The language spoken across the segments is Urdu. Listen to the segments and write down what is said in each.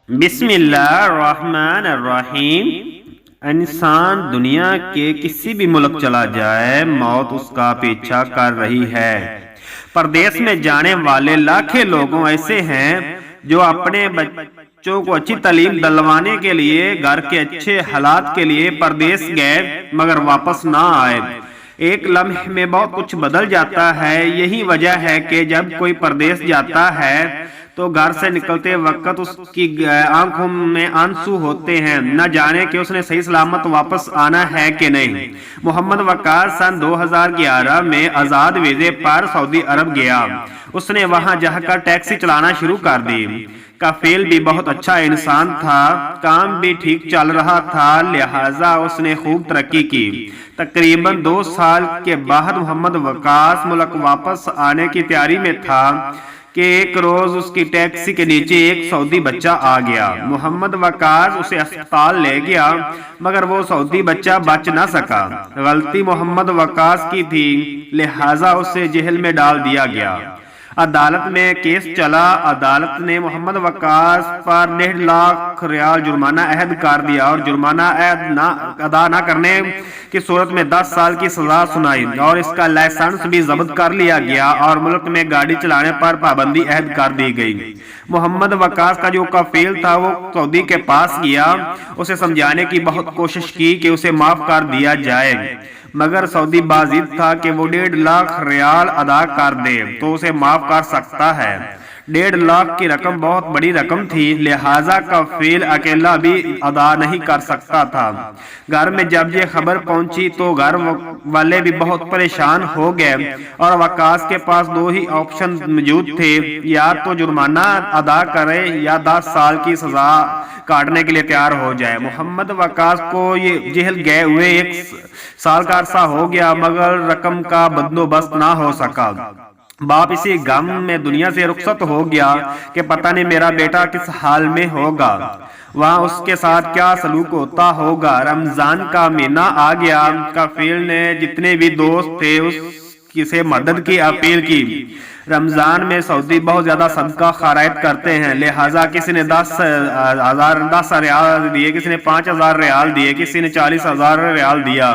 بسم اللہ الرحمن الرحیم۔ انسان دنیا کے کسی بھی ملک چلا جائے، موت اس کا پیچھا کر رہی ہے۔ پردیس میں جانے والے لاکھیں لوگوں ایسے ہیں جو اپنے بچوں کو اچھی تعلیم دلوانے کے لیے، گھر کے اچھے حالات کے لیے پردیس گئے مگر واپس نہ آئے۔ ایک لمحے میں بہت کچھ بدل جاتا ہے۔ یہی وجہ ہے کہ جب کوئی پردیس جاتا ہے تو گھر سے نکلتے وقت اس کی آنکھوں میں آنسو ہوتے ہیں، نہ جانے کہ اس نے صحیح سلامت واپس آنا ہے کہ نہیں۔ محمد وقاص سن 2011 میں آزاد ویزے پر سعودی عرب گیا۔ اس نے وہاں جا کر ٹیکسی چلانا شروع کر دی۔ کفیل بھی بہت اچھا انسان تھا، کام بھی ٹھیک چل رہا تھا، لہٰذا اس نے خوب ترقی کی۔ تقریباً 2 سال کے بعد محمد وقاص ملک واپس آنے کی تیاری میں تھا کہ ایک روز اس کی ٹیکسی کے نیچے ایک سعودی بچہ آ گیا۔ محمد وقاص اسے اسپتال لے گیا مگر وہ سعودی بچہ بچ نہ سکا۔ غلطی محمد وقاص کی تھی، لہٰذا اسے جیل میں ڈال دیا گیا۔ عدالت میں کیس چلا۔ عدالت نے محمد وقاص پر 1.5 لاکھ ریال جرمانہ عائد کر دیا اور جرمانہ ادا نہ کرنے کی صورت میں 10 سال کی سزا سنائی، اور اس کا لائسنس بھی ضبط کر لیا گیا اور ملک میں گاڑی چلانے پر پابندی عائد کر دی گئی۔ محمد وقاص کا جو کفیل تھا وہ سعودی کے پاس گیا، اسے سمجھانے کی بہت کوشش کی کہ اسے معاف کر دیا جائے، مگر سعودی باضد تھا کہ وہ 1.5 لاکھ ریال ادا کر دے تو اسے معاف کر سکتا ہے۔ 1.5 لاکھ کی رقم بہت بڑی رقم تھی، لہٰذا کفیل اکیلا بھی ادا نہیں کر سکتا تھا۔ گھر میں جب یہ خبر پہنچی تو گھر والے بھی بہت پریشان ہو گئے اور وقاص کے پاس 2 ہی آپشن موجود تھے، یا تو جرمانہ ادا کرے یا 10 سال کی سزا کاٹنے کے لیے تیار ہو جائے۔ محمد وقاص کو یہ جیل گئے ہوئے 1 سال کا عرصہ ہو گیا مگر رقم کا بندوبست نہ ہو سکا۔ باپ اسی غم میں دنیا سے رخصت ہو گیا کہ پتہ نہیں میرا بیٹا کس حال میں ہوگا، وہاں اس کے ساتھ کیا سلوک ہوتا ہوگا۔ رمضان کا مہینہ آ گیا۔ کفیل نے جتنے بھی دوست تھے اس سے مدد کی اپیل کی۔ رمضان میں سعودی بہت زیادہ صدقہ خیرات کرتے ہیں، لہٰذا کسی نے 10 ریال دیے، کسی نے 5,000 ریال دیے، کسی نے 40,000 ریال دیا۔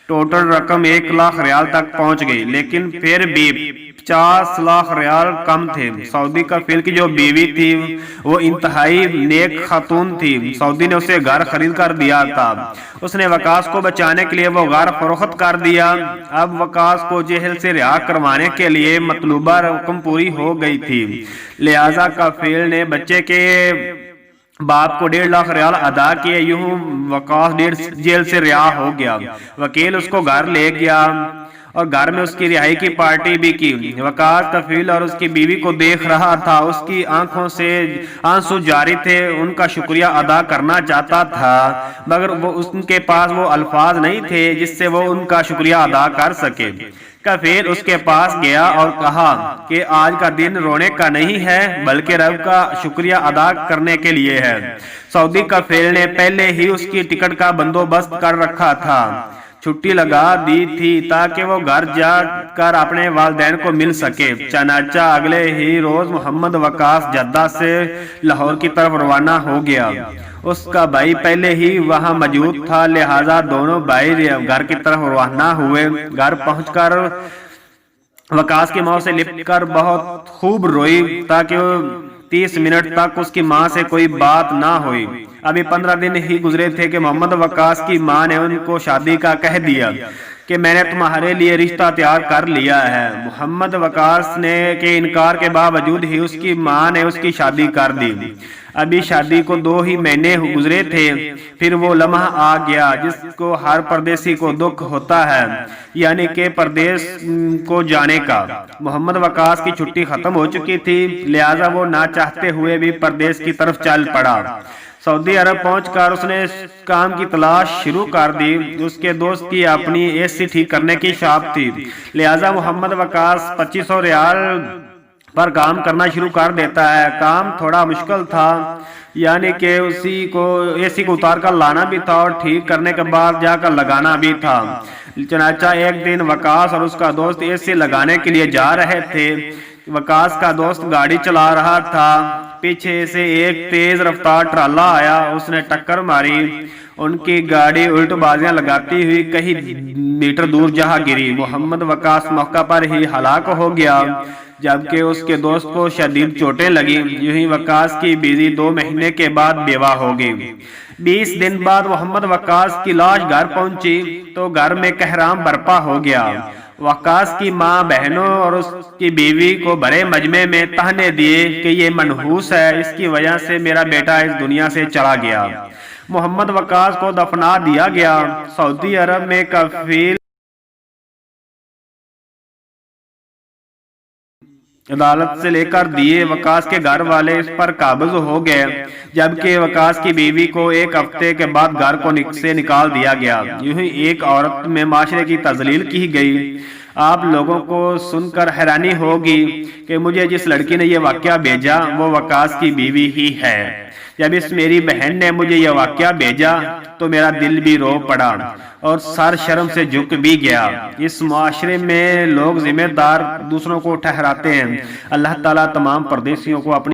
ٹوٹل رقم 1 لاکھ ریال تک پہنچ گئی، لیکن پھر بھی 50 لاکھ ریال کم تھے۔ سعودی کفیل کی جو بیوی تھی وہ انتہائی نیک خاتون تھی۔ سعودی نے اسے گھر خرید کر دیا تھا۔ اس نے وقاص کو بچانے کے لیے وہ گھر فروخت کر دیا۔ اب وقاص کو جیل سے رہا کروانے کے لیے مطلوبہ رقم پوری ہو گئی تھی، لہٰذا کفیل نے بچے کے باپ کو 1.5 لاکھ ریال ادا کیے۔ یوں وقاص جیل سے رہا ہو گیا۔ وکیل اس کو گھر لے گیا اور گھر میں اس کی رہائی کی پارٹی بھی کی۔ وقاص کفیل اور اس کی بیوی کو دیکھ رہا تھا، اس کی آنکھوں سے آنسو جاری تھے، ان کا شکریہ ادا کرنا چاہتا تھا مگر ان کے پاس وہ الفاظ نہیں تھے جس سے وہ ان کا شکریہ ادا کر سکے۔ کفیل اس کے پاس گیا اور کہا کہ آج کا دن رونے کا نہیں ہے بلکہ رب کا شکریہ ادا کرنے کے لیے ہے۔ سعودی کفیل نے پہلے ہی اس کی ٹکٹ کا بندوبست کر رکھا تھا، چھٹی لگا دی تھی تاکہ وہ گھر جا کر اپنے والدین کو مل سکے۔ چنانچہ اگلے ہی روز محمد وقاص جدہ سے لاہور کی طرف روانہ ہو گیا۔ اس کا بھائی پہلے ہی وہاں موجود تھا، لہٰذا دونوں بھائی گھر کی طرف روانہ ہوئے۔ گھر پہنچ کر وقاص کی ماں سے لپٹ کر بہت خوب روئی تاکہ 30 منٹ تک اس کی ماں سے کوئی بات نہ ہوئی۔ ابھی 15 دن ہی گزرے تھے کہ محمد وقاص کی ماں نے ان کو شادی کا کہہ دیا کہ میں نے تمہارے لیے رشتہ تیار کر لیا ہے۔ محمد وقاص نے کے انکار کے باوجود ہی اس کی ماں نے اس کی شادی کر دی۔ ابھی شادی کو 2 ہی مہینے گزرے تھے، پھر وہ لمحہ آ گیا جس کو ہر پردیسی کو دکھ ہوتا ہے، یعنی کہ پردیس کو جانے کا۔ محمد وقاص کی چھٹی ختم ہو چکی تھی، لہٰذا وہ نہ چاہتے ہوئے بھی پردیس کی طرف چل پڑا۔ سعودی عرب پہنچ کر اس نے کام کی تلاش شروع کر دی۔ اس کے دوست کی اپنی AC ٹھیک کرنے کی شاپ تھی، لہٰذا محمد وقاص 2500 ریال پر کام کرنا شروع کر دیتا ہے۔ کام تھوڑا مشکل تھا، یعنی کہ اسی کو AC کو اتار کر لانا بھی تھا اور ٹھیک کرنے کے بعد جا کر لگانا بھی تھا۔ چنانچہ ایک دن وقاص اور اس کا دوست AC لگانے کے لیے جا رہے تھے۔ وقاص کا دوست گاڑی چلا رہا تھا، پیچھے سے ایک تیز رفتار ٹرالا آیا، اس نے ٹکر ماری، ان کی گاڑی الٹ بازیاں لگاتی ہوئی کئی میٹر دور جہاں گری۔ محمد وقاص موقع پر ہی ہلاک ہو گیا، جبکہ اس کے دوست کو شدید چوٹیں لگیں۔ یوں ہی وقاص کی بیوی 2 مہینے کے بعد بیوہ ہو گئی۔ 20 دن بعد محمد وقاص کی لاش گھر پہنچی تو گھر میں قہرام برپا ہو گیا۔ وقاص کی ماں، بہنوں اور اس کی بیوی کو بڑے مجمع میں طعنے دیے کہ یہ منحوس ہے، اس کی وجہ سے میرا بیٹا اس دنیا سے چلا گیا۔ محمد وقاص کو دفنا دیا گیا۔ سعودی عرب میں کفیل عدالت سے لے کر دیے، وقاص کے گھر والے اس پر قابض ہو گئے، جبکہ وقاص کی بیوی کو 1 ہفتے کے بعد گھر کو سے نکال دیا گیا۔ یوں ہی ایک عورت میں معاشرے کی تذلیل کی گئی۔ آپ لوگوں کو سن کر حیرانی ہوگی کہ مجھے جس لڑکی نے یہ واقعہ بھیجا وہ وقاص کی بیوی ہی ہے۔ جب اس میری بہن نے مجھے یہ واقعہ بھیجا تو میرا دل بھی رو پڑا اور سر شرم سے جھک بھی گیا۔ اس معاشرے میں لوگ ذمہ دار دوسروں کو ٹھہراتے ہیں۔ اللہ تعالیٰ تمام پردیسیوں کو اپنی